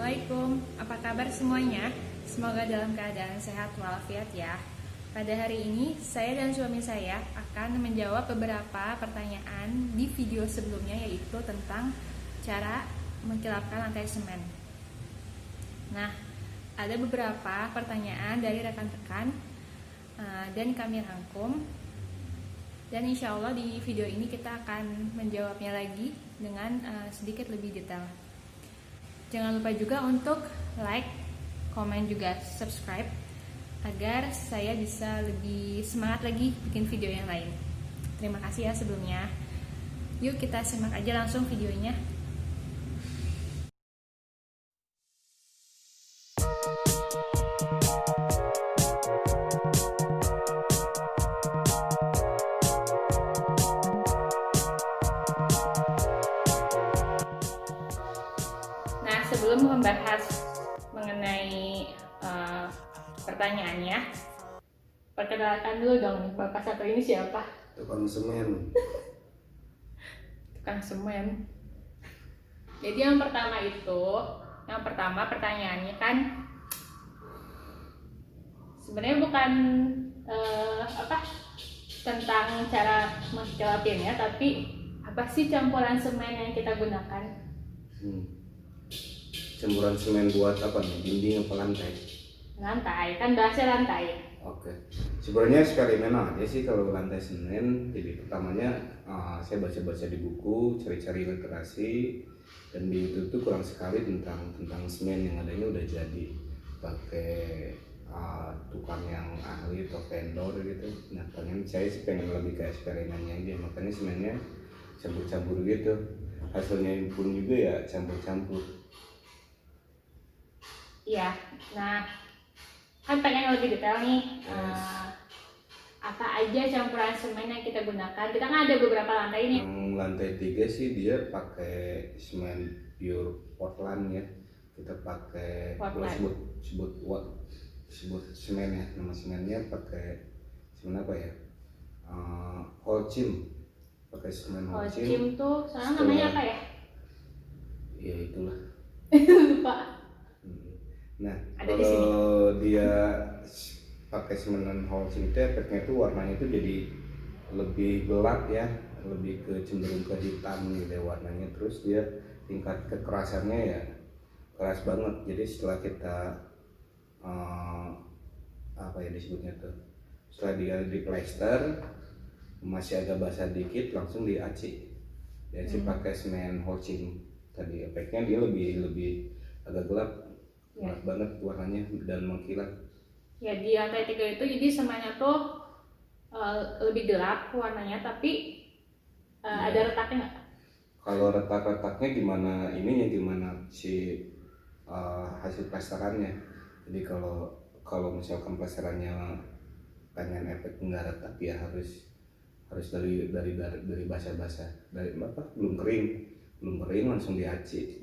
Assalamualaikum, apa kabar semuanya? Semoga dalam keadaan sehat walafiat ya. Pada hari ini, saya dan suami saya akan menjawab beberapa pertanyaan di video sebelumnya, yaitu tentang cara mengkilapkan lantai semen. Nah, ada beberapa pertanyaan dari rekan-rekan dan kami rangkum. Dan insya Allah di video ini kita akan menjawabnya lagi dengan sedikit lebih detail. Jangan lupa juga untuk like, komen, juga subscribe agar saya bisa lebih semangat lagi bikin video yang lain. Terima kasih ya sebelumnya. Yuk kita simak aja langsung videonya. Nah, sebelum membahas mengenai pertanyaannya, perkenalkan dulu dong, Bapak satu ini siapa? Tukang semen. Tukang semen. Jadi yang pertama pertanyaannya kan sebenarnya bukan tentang cara mengkilapinnya, tapi apa sih campuran semen yang kita gunakan? Campuran semen buat apa nih? Dinding apa lantai? Lantai, kan bahasa lantai. Oke. Sebenarnya eksperimen aja sih kalau lantai semen. Jadi pertamanya saya baca-baca di buku, cari-cari literasi, dan di YouTube tuh kurang sekali tentang semen yang adanya udah jadi pakai tukang yang ahli atau vendor gitu. Nah, saya sih pengen lebih ke eksperimennya aja, makanya semennya campur-campur gitu. Hasilnya pun juga ya campur-campur. Iya, nah kan pengen lebih detail nih. Apa aja campuran semen yang kita gunakan? Kita kan ada beberapa lantai nih. Yang lantai 3 sih dia pakai semen pure Portland ya. Kita pakai sebut semen ya. Nama semennya pakai semen apa ya? Holcim. Pakai semen Holcim. Holcim tuh sekarang namanya apa ya? Ya itulah. Lupa. Nah, ada kalau dia pakai semen Holcim itu efeknya tuh warnanya itu jadi lebih gelap ya, lebih ke cenderung ke hitam gitu warnanya. Terus dia tingkat kekerasannya ya keras banget. Jadi setelah kita apa ya disebutnya tuh, setelah dia di plester masih agak basah dikit langsung diaci. Diaci pakai semen Holcim. Tadi efeknya dia lebih agak gelap. Gelap banget warnanya dan mengkilat. Ya, di lantai 3 itu jadi semennya tuh lebih gelap warnanya, tapi ada retaknya nggak? Kalau retak-retaknya gimana si hasil plesterannya. Jadi kalau misalkan plesterannya pengen efek nggak retak ya harus dari basah-basah, dari belum kering langsung diaci.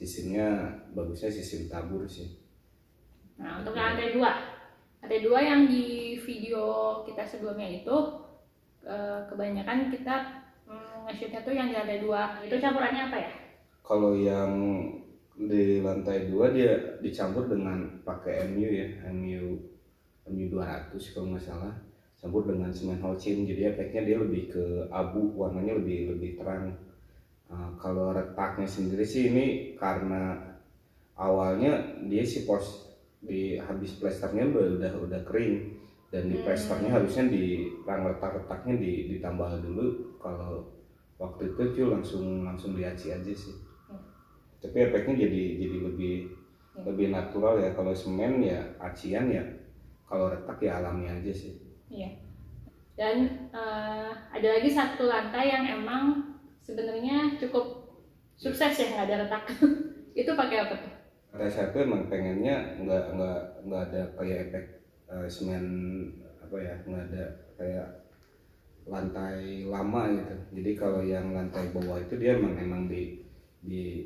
Sistemnya bagusnya sistem tabur sih. Nah, untuk yang lantai 2 yang di video kita sebelumnya itu kebanyakan kita nge-shootnya tuh yang di lantai 2. Itu campurannya apa ya? Kalau yang di lantai 2 dia dicampur dengan pakai MU 200 kalau nggak salah, campur dengan semen Holcim. Jadi efeknya dia lebih ke abu, warnanya lebih terang. Kalau retaknya sendiri sih ini karena awalnya dia si habis plesternya udah kering, dan di plesternya harusnya di retak-retaknya ditambal dulu. Kalau waktu itu cuy langsung diaci aja sih. Tapi efeknya jadi lebih natural ya. Kalau semen ya acian ya, kalau retak ya alami aja sih. Iya. Dan ada lagi satu lantai yang emang sebenarnya cukup sukses ya, nggak ada retak. Itu pakai apa tuh? Lantai 1 emang pengennya nggak ada kayak efek semen apa ya, nggak ada kayak lantai lama gitu. Jadi kalau yang lantai bawah itu dia emang di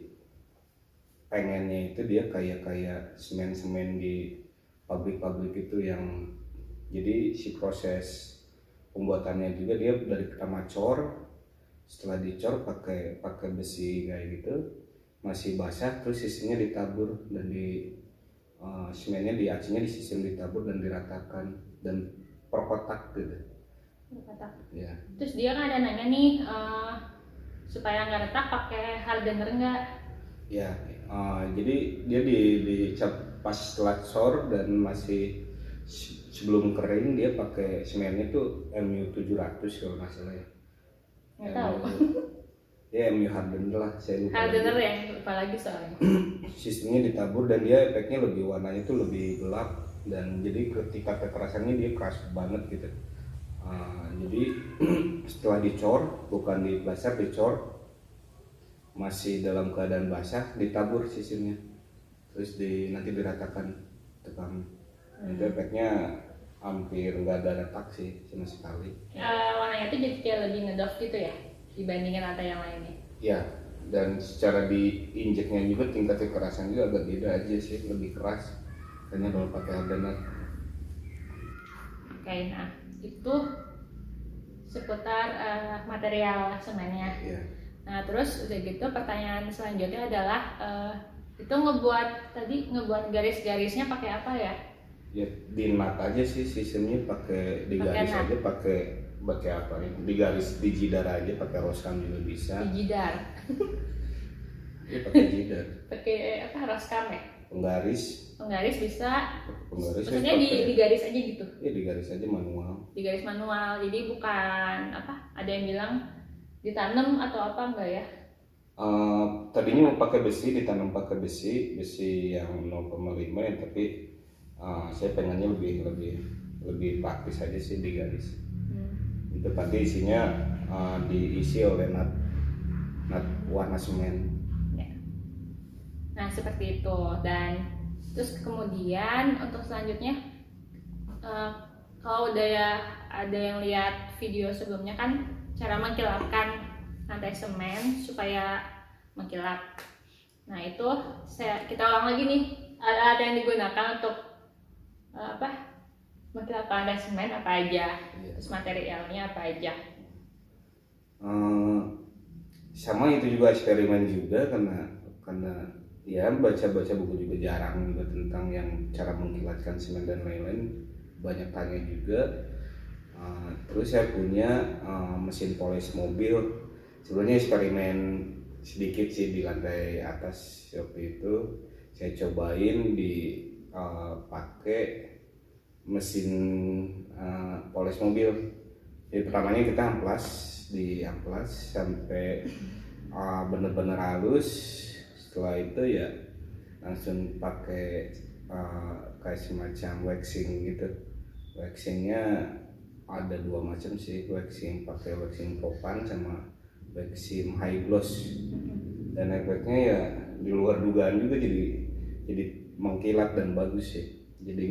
pengennya itu dia kayak semen di pabrik itu, yang jadi si proses pembuatannya juga dia dari pertama cor, setelah dicor pakai besi kayak gitu, masih basah, terus sisinya ditabur dan di semennya di acinya disisir, ditabur dan diratakan dan per kotak gitu Kotak. ya. Terus dia kan ada nanya nih, supaya nggak retak pakai hardener nggak? Ya, jadi dia dicap pas setelah cor dan masih sebelum kering, dia pakai semennya tuh MU 700 kalau nggak salah ya. Nggak tahu. Ya MU hardener lah, saya lupa. Hardener ya, lupa lagi soalnya. Sistemnya ditabur dan dia efeknya lebih, warnanya tuh lebih gelap, dan jadi ketika kekerasannya dia keras banget gitu. Jadi setelah dicor, bukan di plaster, dicor masih dalam keadaan basah, ditabur sisirnya, terus nanti diratakan tekan. Itu efeknya hampir nggak ada retak sih sama sekali. Warnanya tuh jadi kayak lebih ngedop gitu ya dibandingin lantai yang lainnya. Ya, dan secara diinjeknya juga tingkat kekerasan juga agak beda aja sih, lebih keras karena kalau pakai hardener. Oke, nah itu seputar material semennya. Ya. Nah terus udah gitu pertanyaan selanjutnya adalah itu ngebuat garis-garisnya pakai apa ya? Ya di nut aja sih sistemnya, pakai di garis nut aja, pakai apa ya, di garis, di jidar aja, pakai roskam juga bisa. Di jidar. Ya pakai jidar. Pakai apa, roskam ya? Penggaris bisa. Penggaris maksudnya di garis aja gitu? Ya di garis aja manual. Di garis manual, jadi bukan apa, ada yang bilang ditanam atau apa, enggak ya? Tadinya mau pakai besi, ditanam pakai besi yang 0,5 ya, tapi saya pengennya lebih praktis aja sih di garis. Itu tadi isinya diisi oleh nut warna semen. Ya. Nah seperti itu. Dan terus kemudian untuk selanjutnya, kalau udah ya ada yang lihat video sebelumnya kan cara mengkilapkan lantai semen supaya mengkilap. Nah itu kita ulang lagi nih, alat yang digunakan untuk mengkilapkan lantai semen apa aja, terus materialnya apa aja. Sama itu juga eksperimen juga, karena ya baca buku juga jarang juga tentang yang cara mengkilatkan semen dan lain-lain, banyak tanya juga. Terus saya punya mesin poles mobil. Sebenarnya eksperimen sedikit sih di lantai atas waktu itu. Saya cobain pakai mesin poles mobil. Jadi pertamanya kita amplas sampai bener-bener halus. Setelah itu ya langsung pakai kayak semacam waxing gitu. Waxingnya ada dua macam sih, pakai waxing propan sama waxing high gloss, dan efeknya ya di luar dugaan juga, jadi mengkilat dan bagus sih, jadi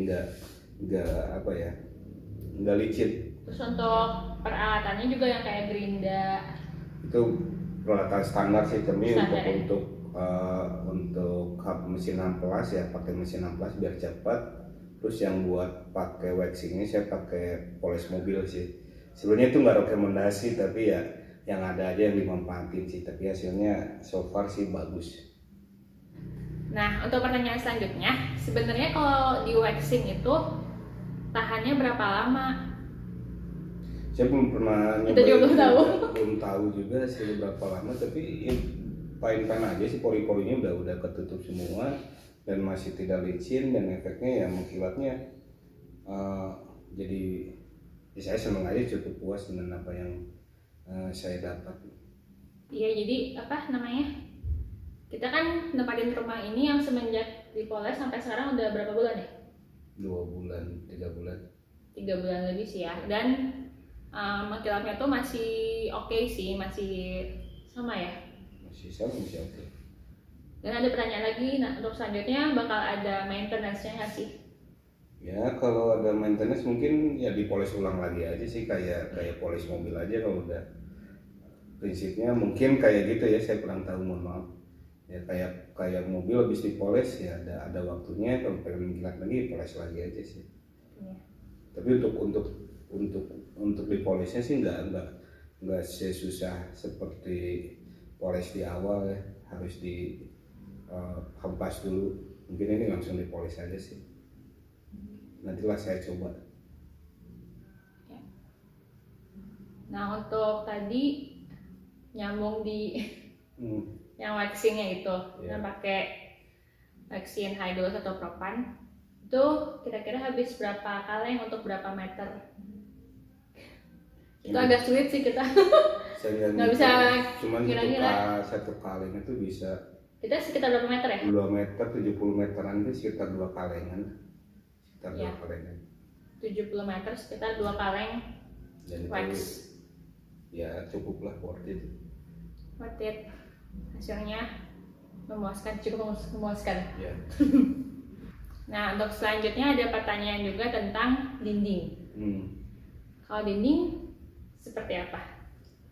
nggak licin. Terus untuk peralatannya juga yang kayak gerinda itu peralatan standar sih, tapi standar, untuk mesin amplas ya pakai mesin amplas biar cepat. Terus yang buat pakai waxingnya saya pakai poles mobil sih. Sebenarnya itu nggak rekomendasi, tapi ya yang ada aja yang dimanfaatin sih, tapi hasilnya so far sih bagus. Nah untuk pertanyaan selanjutnya, sebenarnya kalau di waxing itu tahannya berapa lama? Saya belum pernah nyobain, juga belum tahu juga sih berapa lama, tapi ya, fine aja sih, pori-porinya udah ketutup semua dan masih tidak licin, dan efeknya ya mengkilatnya jadi ya saya senang aja, cukup puas dengan apa yang saya dapat. Iya, jadi kita kan nempatin rumah ini yang semenjak dipoles sampai sekarang udah berapa bulan ya? 2 bulan, 3 bulan. 3 bulan lebih sih ya, dan mengkilapnya tuh masih oke sih, masih sama ya? Masih oke. Dan ada pertanyaan lagi, nah untuk selanjutnya bakal ada maintenance-nya nggak sih? Ya kalau ada maintenance mungkin ya dipoles ulang lagi aja sih, kayak poles mobil aja kalau udah. Prinsipnya mungkin kayak gitu ya, saya kurang tahu, mohon maaf. Ya kayak mobil habis dipoles ya ada waktunya, kalau pengen mengkilat lagi poles lagi aja sih. Ya. Tapi untuk dipolesnya sih nggak sesusah seperti poles di awal ya, harus hempas dulu. Mungkin ini langsung dipoles aja sih. Nantilah saya coba. Nah, untuk tadi nyambung di yang waxingnya itu, yang pakai waxing Hydrolux atau Propan, itu kira-kira habis berapa kaleng untuk berapa meter? Itu agak sulit sih kita. Saya nggak bisa cuman kira-kira. satu kaleng itu bisa Kita sekitar berapa meter ya? 2 meter, 70 meteran itu sekitar 2 kalengan. Sekitar 2 Ya. kalengan. 70 meter sekitar 2 kaleng Dan wax. itu ya cukup lah, worth it. Worth it. Hasilnya memuaskan, cukup memuaskan. Ya. Nah, untuk selanjutnya ada pertanyaan juga tentang dinding. Kalau dinding seperti apa?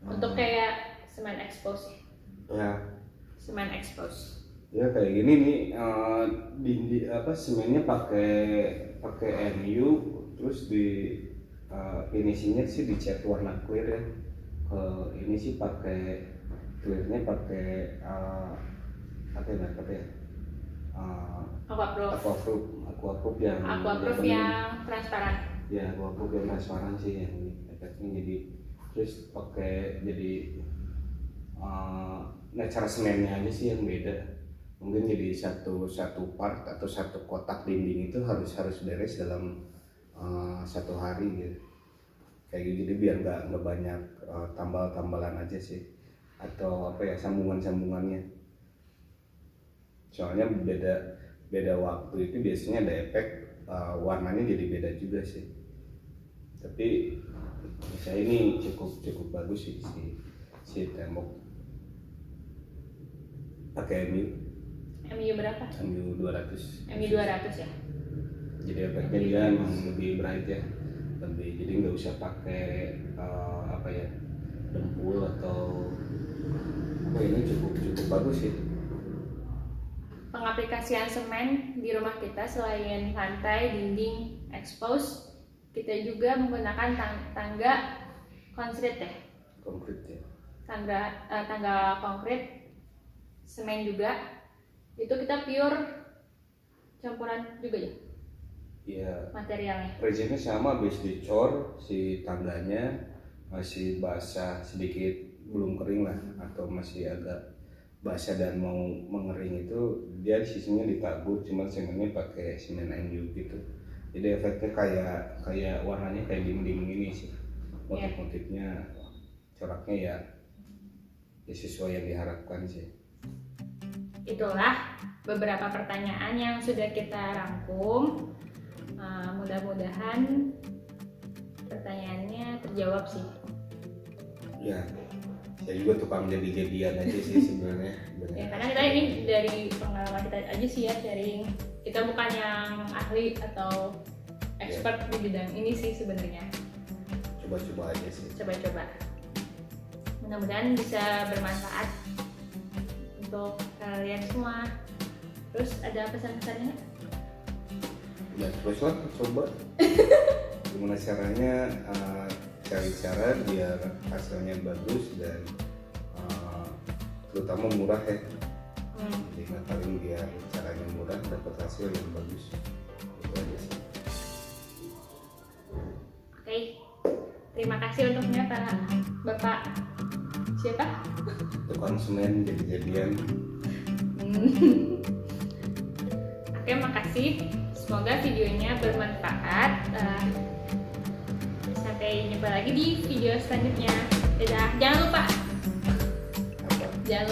Untuk kayak semen expose Ya. Semen expose. Ya kayak gini nih, semennya pakai MU, terus di finishingnya sih dicat warna clear ya. Ini sih pakai clearnya pakai aquaproof yang Transparan. Ya, aquaproof yang transparan sih yang efeknya. Jadi terus pakai cara semennya aja sih yang beda. Mungkin jadi satu part atau satu kotak dinding itu harus beres dalam 1 hari gitu. Kayak gitu, jadi biar nggak banyak tambal-tambalan aja sih, atau sambungannya. Soalnya beda waktu itu biasanya ada efek warnanya jadi beda juga sih. Tapi saya ini cukup bagus sih si tembok pakai MU berapa? MU 200. MU 200 ya. Jadi efeknya dia emang lebih bright ya, jadi nggak usah pakai dempul atau ini cukup bagus sih. Pengaplikasian semen di rumah kita selain lantai, dinding, expose, kita juga menggunakan tangga konkrit ya. Konkrit ya. Tangga konkrit, semen juga. Itu kita pure campuran juga ya? Iya. Materialnya. Prinsipnya sama, habis dicor si tangganya masih basah sedikit, belum kering lah, atau masih agak basah dan mau mengering, itu dia sisinya ditabur, cuma semennya pakai semen MU gitu. Jadi efeknya kayak warnanya kayak dinding ini sih. Motif-motifnya, coraknya ya sesuai yang diharapkan sih. Itulah beberapa pertanyaan yang sudah kita rangkum. Mudah-mudahan pertanyaannya terjawab sih. Ya, saya juga tukang jadi-jadian aja sih sebenarnya. Ya, karena kita ini dari pengalaman kita aja sih ya, sharing. Kita bukan yang ahli atau expert di bidang ini sih sebenarnya. Coba-coba aja sih. Coba-coba. Mudah-mudahan bisa bermanfaat untuk kalian semua. Terus ada pesan-pesannya? Ya teruslah coba. Gimana caranya, cari cara biar hasilnya bagus dan terutama murah ya. Jadi ngakalin biar caranya murah, dapat hasil yang bagus. Itu aja sih. Oke, terima kasih untuknya para bapak siapa? Tukang semen jadi-jadian. Oke, makasih. Semoga videonya bermanfaat. Sampai jumpa lagi di video selanjutnya. Dadah. Jangan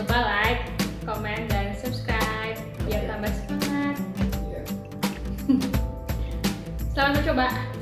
lupa like, komen, dan subscribe biar tambah semangat. Iya. Selamat mencoba.